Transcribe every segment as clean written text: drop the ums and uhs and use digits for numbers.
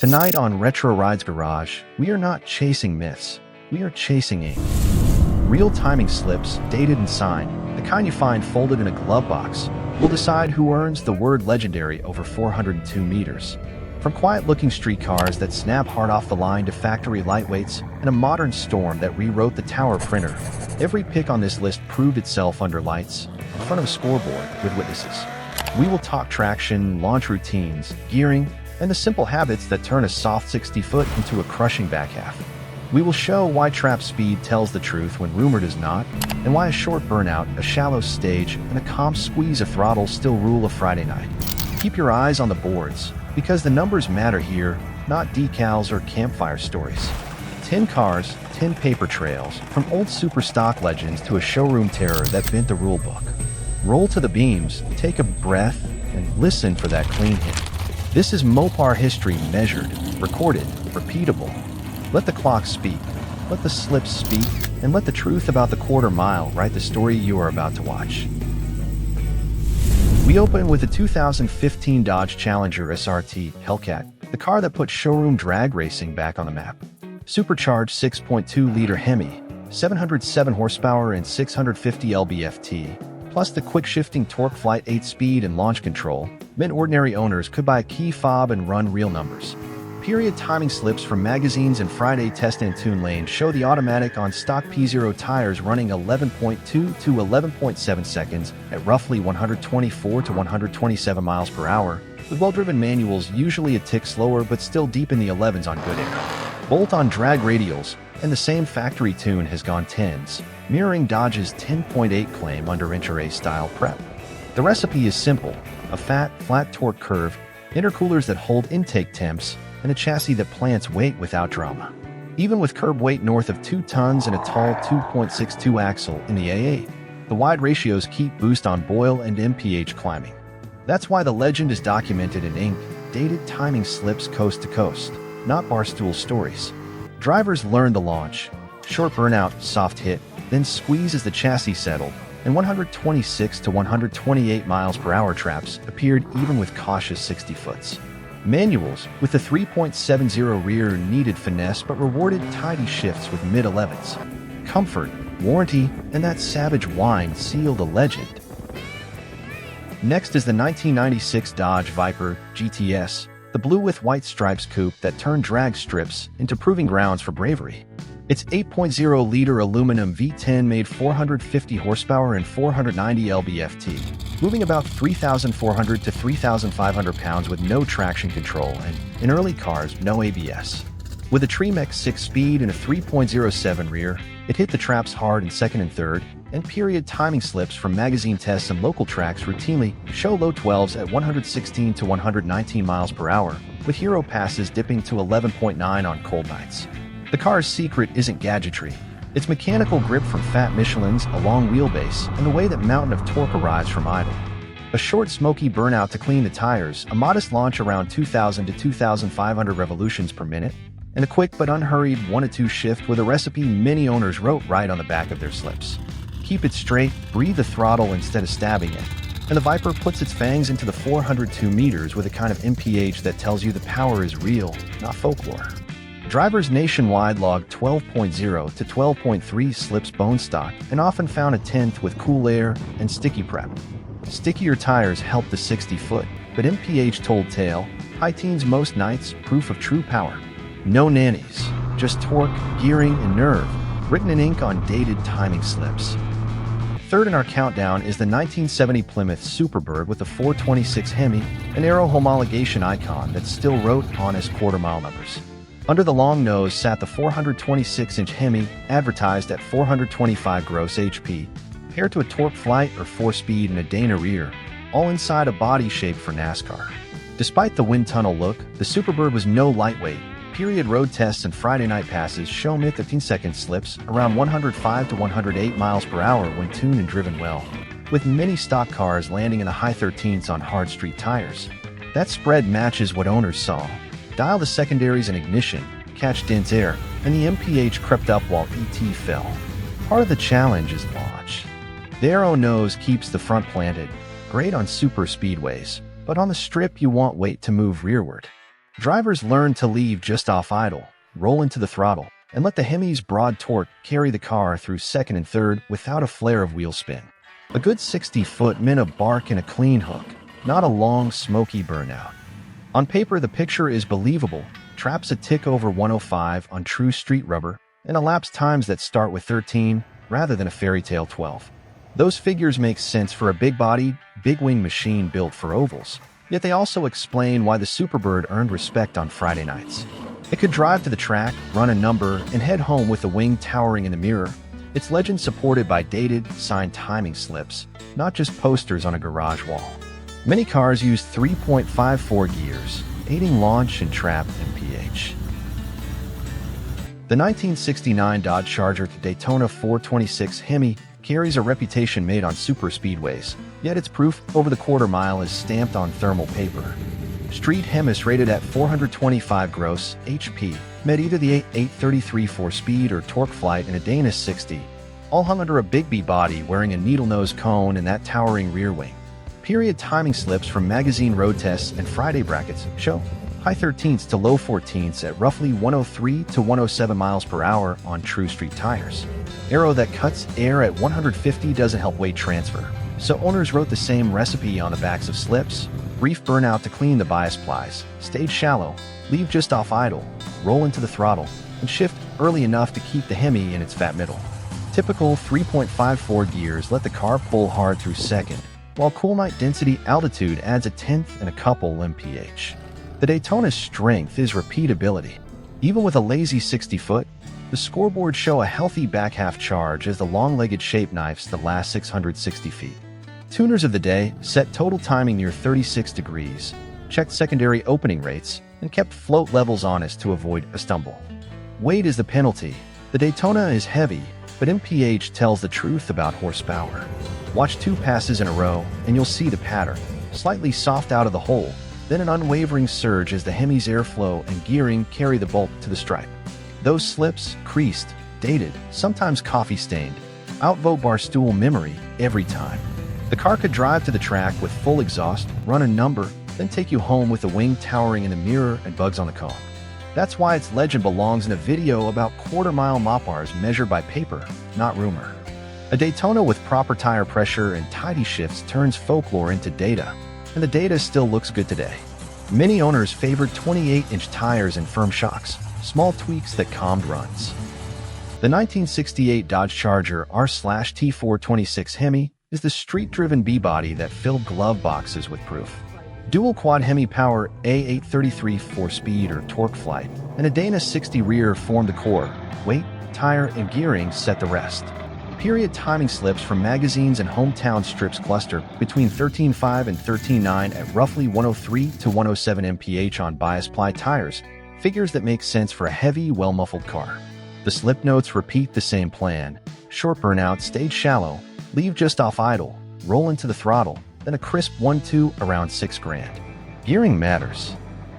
Tonight on Retro Rides Garage, we are not chasing myths, we are chasing ink. Real timing slips, dated and signed, the kind you find folded in a glove box, will decide who earns the word legendary over 402 meters. From quiet-looking streetcars that snap hard off the line to factory lightweights and a modern storm that rewrote the tower printer, every pick on this list proved itself under lights, in front of a scoreboard with witnesses. We will talk traction, launch routines, gearing, and the simple habits that turn a soft 60-foot into a crushing back half. We will show why trap speed tells the truth when rumor does not, and why a short burnout, a shallow stage, and a calm squeeze of throttle still rule a Friday night. Keep your eyes on the boards, because the numbers matter here, not decals or campfire stories. 10 cars, 10 paper trails, from old super stock legends to a showroom terror that bent the rulebook. Roll to the beams, take a breath, and listen for that clean hit. This is Mopar history measured, recorded, repeatable. Let the clock speak, let the slips speak, and let the truth about the quarter mile write the story you are about to watch. We open with the 2015 Dodge Challenger SRT Hellcat, the car that put showroom drag racing back on the map. Supercharged 6.2-liter Hemi, 707 horsepower and 650 lb-ft, plus the quick-shifting torque flight 8-speed and launch control, meant ordinary owners could buy a key fob and run real numbers. Period timing slips from magazines and Friday Test and Tune lanes show the automatic on stock P0 tires running 11.2 to 11.7 seconds at roughly 124 to 127 miles per hour, with well-driven manuals usually a tick slower but still deep in the 11s on good air. Bolt-on drag radials, and the same factory tune has gone 10s, mirroring Dodge's 10.8 claim under Inter-A-style prep. The recipe is simple: a fat, flat torque curve, intercoolers that hold intake temps, and a chassis that plants weight without drama. Even with curb weight north of 2 tons and a tall 2.62 axle in the A8, the wide ratios keep boost on Boyle and MPH climbing. That's why the legend is documented in ink, dated timing slips coast to coast, not barstool stories. Drivers learned the launch, short burnout, soft hit, then squeeze as the chassis settled, and 126 to 128 miles per hour traps appeared even with cautious 60-foots. Manuals, with the 3.70 rear needed finesse but rewarded tidy shifts with mid-11s. Comfort, warranty, and that savage whine sealed a legend. Next is the 1996 Dodge Viper GTS, the blue with white stripes coupe that turned drag strips into proving grounds for bravery. Its 8.0-liter aluminum V10 made 450 horsepower and 490 lb-ft, moving about 3,400 to 3,500 pounds with no traction control and, in early cars, no ABS. With a Tremec 6-speed and a 3.07 rear, it hit the traps hard in second and third, and period timing slips from magazine tests and local tracks routinely show low 12s at 116 to 119 miles per hour, with hero passes dipping to 11.9 on cold nights. The car's secret isn't gadgetry. It's mechanical grip from fat Michelins, a long wheelbase, and the way that mountain of torque arrives from idle. A short smoky burnout to clean the tires, a modest launch around 2,000 to 2,500 revolutions per minute, and a quick but unhurried 1-2 shift with a recipe many owners wrote right on the back of their slips. Keep it straight, breathe the throttle instead of stabbing it, and the Viper puts its fangs into the 402 meters with a kind of MPH that tells you the power is real, not folklore. Drivers nationwide logged 12.0 to 12.3 slips bone stock and often found a 10th with cool air and sticky prep. Stickier tires helped the 60-foot, but MPH told tale, high teens most nights, proof of true power. No nannies, just torque, gearing, and nerve, written in ink on dated timing slips. Third in our countdown is the 1970 Plymouth Superbird with the 426 Hemi, an aero homologation icon that still wrote honest quarter-mile numbers. Under the long nose sat the 426-inch Hemi, advertised at 425 gross HP, paired to a torque flight or 4-speed and a Dana rear, all inside a body shaped for NASCAR. Despite the wind tunnel look, the Superbird was no lightweight. Period road tests and Friday night passes show mid 15-second slips around 105 to 108 miles per hour when tuned and driven well, with many stock cars landing in the high 13s on hard street tires. That spread matches what owners saw. Dial the secondaries and ignition, catch dense air, and the MPH crept up while ET fell. Part of the challenge is launch. The aero nose keeps the front planted, great on super speedways, but on the strip you want weight to move rearward. Drivers learn to leave just off idle, roll into the throttle, and let the Hemi's broad torque carry the car through second and third without a flare of wheel spin. A good 60-foot meant a bark and a clean hook, not a long, smoky burnout. On paper, the picture is believable. Traps a tick over 105 on true street rubber, and elapsed times that start with 13 rather than a fairy tale 12. Those figures make sense for a big-bodied, big-wing machine built for ovals, yet they also explain why the Superbird earned respect on Friday nights. It could drive to the track, run a number, and head home with the wing towering in the mirror, its legend supported by dated, signed timing slips, not just posters on a garage wall. Many cars use 3.54 gears, aiding launch and trap MPH. The 1969 Dodge Charger to Daytona 426 Hemi carries a reputation made on super speedways, yet its proof over the quarter mile is stamped on thermal paper. Street Hemis rated at 425 gross HP met either the 833 4-speed or torque flight in a Dana 60, all hung under a Big B body wearing a needle-nose cone and that towering rear wing. Period timing slips from magazine road tests and Friday brackets show high 13ths to low 14ths at roughly 103 to 107 miles per hour on true street tires. Aero that cuts air at 150 doesn't help weight transfer, so owners wrote the same recipe on the backs of slips: brief burnout to clean the bias plies, stage shallow, leave just off idle, roll into the throttle, and shift early enough to keep the Hemi in its fat middle. Typical 3.54 gears let the car pull hard through second, while cool night density altitude adds a tenth and a couple mph. The Daytona's strength is repeatability. Even with a lazy 60-foot, the scoreboards show a healthy back half charge as the long-legged shape knifes the last 660 feet. Tuners of the day set total timing near 36 degrees, checked secondary opening rates, and kept float levels honest to avoid a stumble. Weight is the penalty. The Daytona is heavy, but MPH tells the truth about horsepower. Watch 2 passes in a row, and you'll see the pattern. Slightly soft out of the hole, then an unwavering surge as the Hemi's airflow and gearing carry the bulk to the stripe. Those slips, creased, dated, sometimes coffee-stained, outvote Barstool memory every time. The car could drive to the track with full exhaust, run a number, then take you home with the wing towering in the mirror and bugs on the cone. That's why its legend belongs in a video about quarter-mile Mopars measured by paper, not rumor. A Daytona with proper tire pressure and tidy shifts turns folklore into data, and the data still looks good today. Many owners favored 28-inch tires and firm shocks, small tweaks that calmed runs. The 1968 Dodge Charger R/T426 Hemi is the street-driven B-body that filled glove boxes with proof. Dual quad Hemi power, A833 4-speed or torque flight, and a Dana 60 rear form the core. Weight, tire, and gearing set the rest. Period timing slips from magazines and hometown strips cluster between 13.5 and 13.9 at roughly 103 to 107 mph on bias ply tires, figures that make sense for a heavy, well-muffled car. The slip notes repeat the same plan: short burnout, stage shallow, leave just off idle, roll into the throttle, then a crisp 1-2 around $6,000. Gearing matters.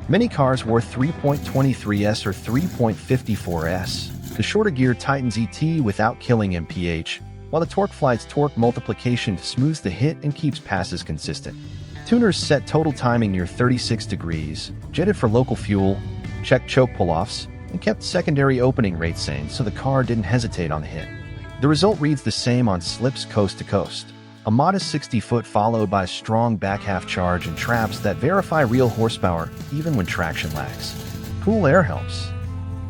Many cars worth 3.23s or 3.54s. The shorter gear tightens ET without killing MPH, while the torque flight's torque multiplication smooths the hit and keeps passes consistent. Tuners set total timing near 36 degrees, jetted for local fuel, checked choke pull-offs, and kept secondary opening rates sane so the car didn't hesitate on the hit. The result reads the same on slips coast to coast. A modest 60-foot followed by a strong back half charge and traps that verify real horsepower even when traction lags. Cool air helps.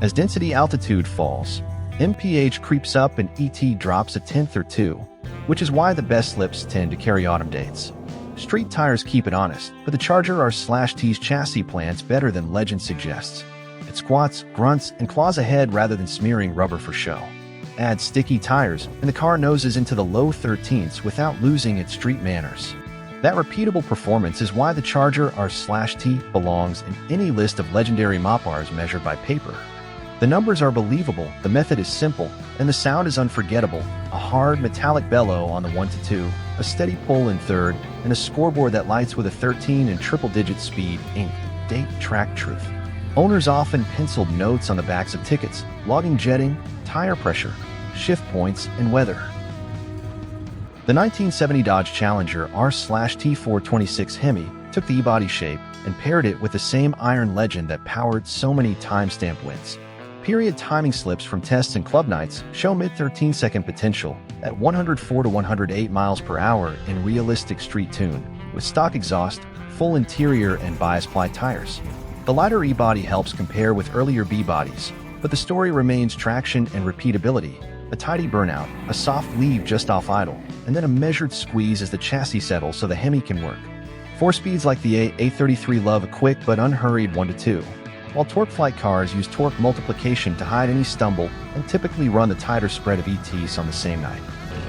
As density altitude falls, MPH creeps up and ET drops a tenth or two, which is why the best slips tend to carry autumn dates. Street tires keep it honest, but the Charger R/T's chassis plants better than legend suggests. It squats, grunts, and claws ahead rather than smearing rubber for show. Add sticky tires, and the car noses into the low 13ths without losing its street manners. That repeatable performance is why the Charger R/T belongs in any list of legendary Mopars measured by paper. The numbers are believable, the method is simple, and the sound is unforgettable. A hard, metallic bellow on the 1-2, a steady pull in third, and a scoreboard that lights with a 13 and triple-digit speed, ink, date, track truth. Owners often penciled notes on the backs of tickets, logging jetting, tire pressure, shift points, and weather. The 1970 Dodge Challenger R/T426 Hemi took the e-body shape and paired it with the same iron legend that powered so many timestamp wins. Period timing slips from tests and club nights show mid-13-second potential at 104 to 108 miles per hour in realistic street tune, with stock exhaust, full interior, and bias-ply tires. The lighter e-body helps compare with earlier B-bodies, but the story remains traction and repeatability. A tidy burnout, a soft leave just off idle, and then a measured squeeze as the chassis settles so the Hemi can work. 4-speeds like the A33 love a quick but unhurried 1-2, while torque flight cars use torque multiplication to hide any stumble and typically run the tighter spread of ETs on the same night.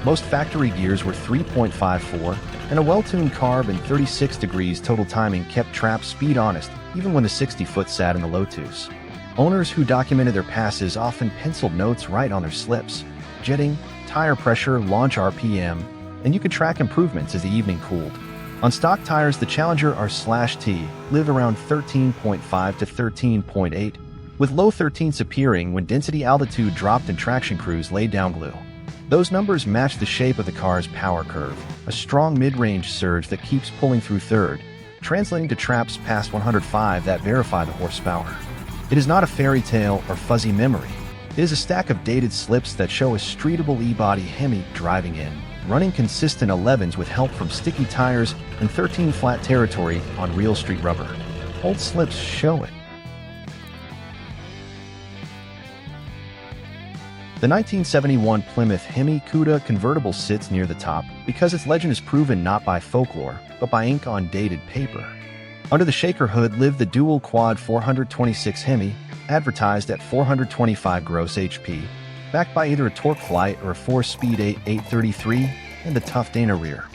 Most factory gears were 3.54, and a well-tuned carb and 36 degrees total timing kept Trap's speed honest even when the 60-foot sat in the low twos. Owners who documented their passes often penciled notes right on their slips: jetting, tire pressure, launch RPM, and you could track improvements as the evening cooled. On stock tires, the Challenger R/T live around 13.5 to 13.8, with low 13s appearing when density altitude dropped and traction crews laid down glue. Those numbers match the shape of the car's power curve, a strong mid-range surge that keeps pulling through third, translating to Traps past 105 that verify the horsepower. It is not a fairy tale or fuzzy memory. It is a stack of dated slips that show a streetable e-body Hemi driving in, running consistent 11s with help from sticky tires and 13 flat territory on real street rubber. Old slips show it. The 1971 Plymouth Hemi Cuda convertible sits near the top because its legend is proven not by folklore, but by ink on dated paper. Under the shaker hood lived the dual quad 426 Hemi, advertised at 425 gross HP, backed by either a torque flight or a 4-speed 833 and the tough Dana rear.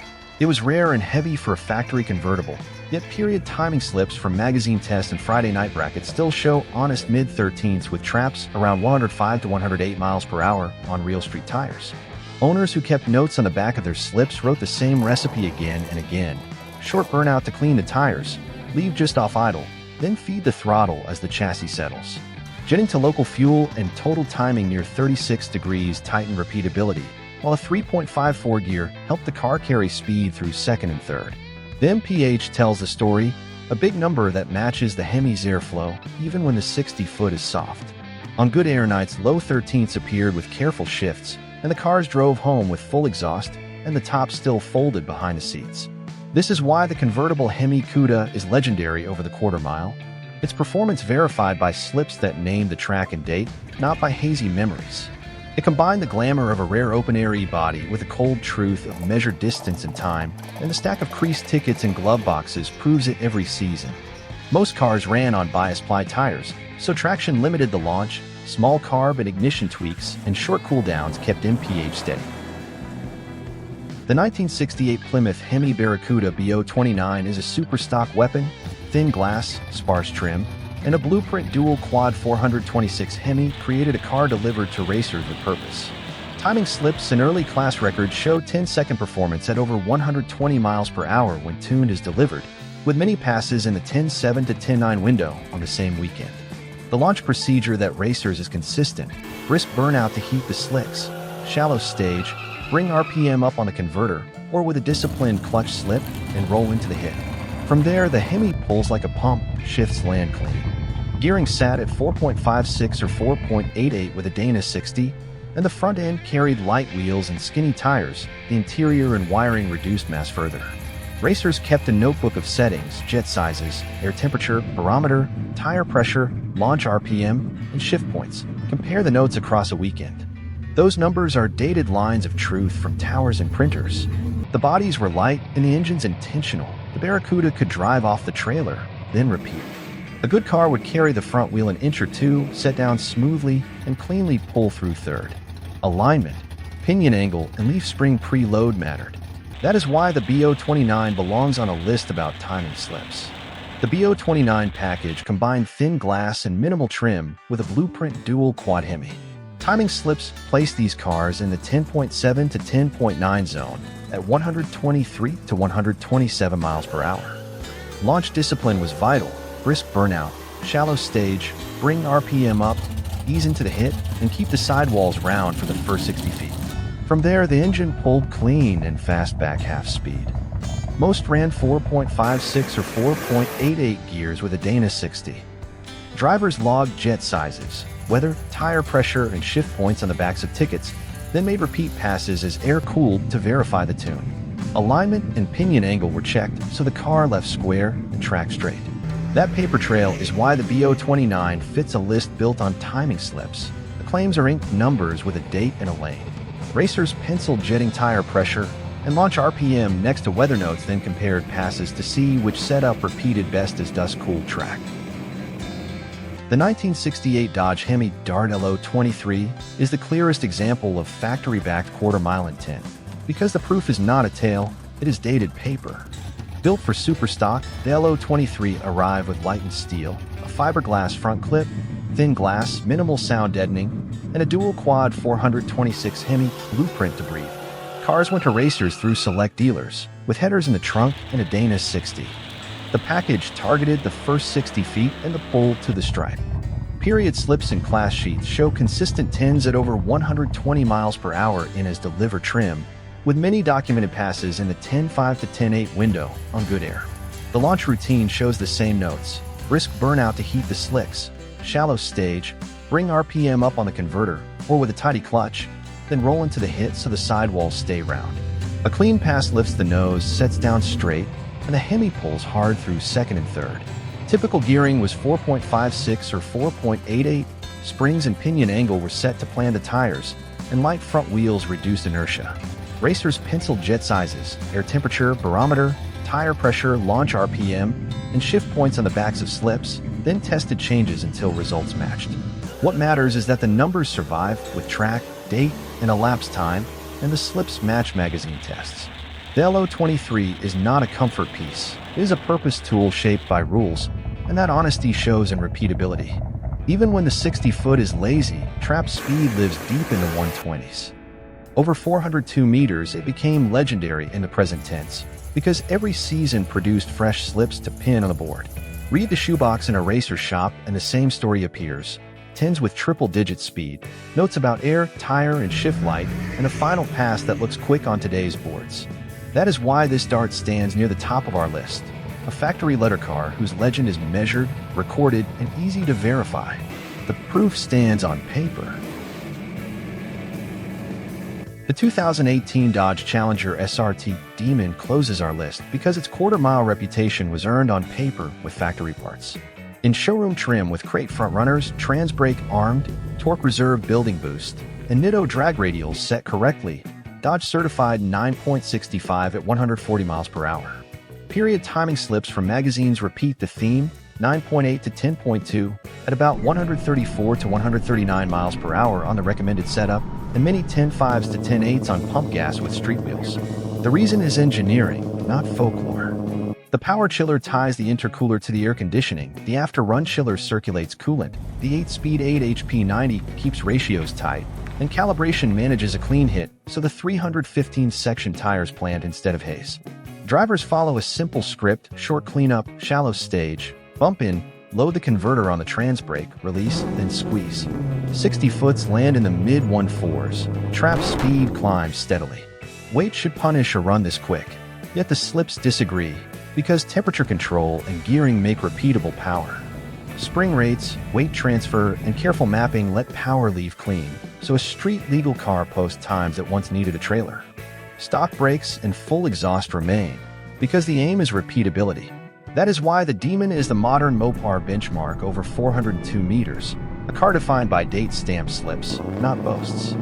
It was rare and heavy for a factory convertible, yet period timing slips from magazine tests and Friday night brackets still show honest mid-13s with Traps around 105 to 108 miles per hour on real street tires. Owners who kept notes on the back of their slips wrote the same recipe again and again: short burnout to clean the tires, leave just off idle, then feed the throttle as the chassis settles. Jetting to local fuel and total timing near 36 degrees tightened repeatability, while a 3.54 gear helped the car carry speed through second and third. The MPH tells the story, a big number that matches the Hemi's airflow even when the 60-foot is soft. On good air nights, low 13s appeared with careful shifts, and the cars drove home with full exhaust and the top still folded behind the seats. This is why the convertible Hemi Cuda is legendary over the quarter mile. Its performance verified by slips that name the track and date, not by hazy memories. It combined the glamour of a rare open-air e-body with the cold truth of measured distance and time, and the stack of creased tickets and glove boxes proves it every season. Most cars ran on bias-ply tires, so traction limited the launch, small carb and ignition tweaks, and short cooldowns kept MPH steady. The 1968 Plymouth Hemi Barracuda BO29 is a super stock weapon, thin glass, sparse trim, and a blueprint dual quad 426 Hemi created a car delivered to racers with purpose. Timing slips and early class records show 10-second performance at over 120 miles per hour when tuned as delivered, with many passes in the 10.7 to 10.9 window on the same weekend. The launch procedure that racers is consistent: brisk burnout to heat the slicks, shallow stage, bring RPM up on the converter, or with a disciplined clutch slip and roll into the hit. From there, the Hemi pulls like a pump, shifts land clean. Gearing sat at 4.56 or 4.88 with a Dana 60, and the front end carried light wheels and skinny tires. The interior and wiring reduced mass further. Racers kept a notebook of settings: jet sizes, air temperature, barometer, tire pressure, launch RPM, and shift points. Compare the notes across a weekend. Those numbers are dated lines of truth from towers and printers. The bodies were light and the engines intentional. The Barracuda could drive off the trailer, then repeat. A good car would carry the front wheel an inch or two, set down smoothly, and cleanly pull through third. Alignment, pinion angle, and leaf spring preload mattered. That is why the BO29 belongs on a list about timing slips. The BO29 package combined thin glass and minimal trim with a blueprint dual quad Hemi. Timing slips place these cars in the 10.7 to 10.9 zone at 123 to 127 miles per hour. Launch discipline was vital: brisk burnout, shallow stage, bring RPM up, ease into the hit, and keep the sidewalls round for the first 60 feet. From there, the engine pulled clean and fast back half speed. Most ran 4.56 or 4.88 gears with a Dana 60. Drivers logged jet sizes, weather, tire pressure, and shift points on the backs of tickets, then made repeat passes as air cooled to verify the tune. Alignment and pinion angle were checked so the car left square and track straight. That paper trail is why the BO29 fits a list built on timing slips. The claims are inked numbers with a date and a lane. Racers penciled jetting tire pressure and launch RPM next to weather notes, then compared passes to see which setup repeated best as dust-cooled track. The 1968 Dodge Hemi Dart LO23 is the clearest example of factory-backed quarter-mile intent. Because the proof is not a tale, it is dated paper. Built for super stock, the LO23 arrived with lightened steel, a fiberglass front clip, thin glass, minimal sound deadening, and a dual-quad 426 Hemi blueprint to breathe. Cars went to racers through select dealers, with headers in the trunk and a Dana 60. The package targeted the first 60 feet and the pull to the stripe. Period slips and class sheets show consistent 10s at over 120 miles per hour in as deliver trim, with many documented passes in the 10.5 to 10.8 window on good air. The launch routine shows the same notes: brisk burnout to heat the slicks, shallow stage, bring RPM up on the converter, or with a tidy clutch, then roll into the hit so the sidewalls stay round. A clean pass lifts the nose, sets down straight, and the Hemi pulls hard through second and third. Typical gearing was 4.56 or 4.88. Springs and pinion angle were set to plan the tires, and light front wheels reduced inertia. Racers penciled jet sizes, air temperature, barometer, tire pressure, launch RPM, and shift points on the backs of slips, then tested changes until results matched. What matters is that the numbers survive with track, date, and elapsed time, and the slips match magazine tests. The LO23 is not a comfort piece. It is a purpose tool shaped by rules, and that honesty shows in repeatability. Even when the 60-foot is lazy, trap speed lives deep in the 120s. Over 402 meters, it became legendary in the present tense, because every season produced fresh slips to pin on the board. Read the shoebox in a racer's shop and the same story appears. 10s with triple-digit speed, notes about air, tire, and shift light, and a final pass that looks quick on today's boards. That is why this Dart stands near the top of our list. A factory letter car whose legend is measured, recorded, and easy to verify. The proof stands on paper. The 2018 Dodge Challenger SRT Demon closes our list because its quarter-mile reputation was earned on paper with factory parts. In showroom trim with crate front runners, trans brake armed, torque reserve building boost, and Nitto drag radials set correctly, Dodge certified 9.65 at 140 miles per hour. Period timing slips from magazines repeat the theme, 9.8 to 10.2 at about 134 to 139 miles per hour on the recommended setup, and many 10.5s to 10.8s on pump gas with street wheels. The reason is engineering, not folklore. The power chiller ties the intercooler to the air conditioning, the after-run chiller circulates coolant, the 8-speed 8HP90 keeps ratios tight, and calibration manages a clean hit, so the 315-section tires planned instead of haze. Drivers follow a simple script: short cleanup, shallow stage, bump in, load the converter on the trans brake, release, then squeeze. 60-foots land in the mid-1.4s, trap speed climbs steadily. Weight should punish a run this quick, yet the slips disagree, because temperature control and gearing make repeatable power. Spring rates, weight transfer, and careful mapping let power leave clean, so a street-legal car posts times that once needed a trailer. Stock brakes and full exhaust remain, because the aim is repeatability. That is why the Demon is the modern Mopar benchmark over 402 meters, a car defined by date-stamped slips, not boasts.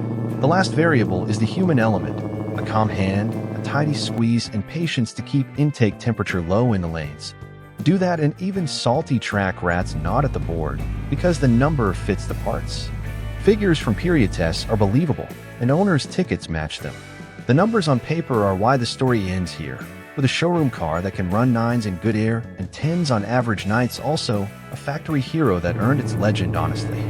The last variable is the human element, a calm hand, a tidy squeeze, and patience to keep intake temperature low in the lanes. Do that and even salty track rats nod at the board, because the number fits the parts. Figures from period tests are believable, and owners' tickets match them. The numbers on paper are why the story ends here, with a showroom car that can run 9s in good air and 10s on average nights, also a factory hero that earned its legend honestly.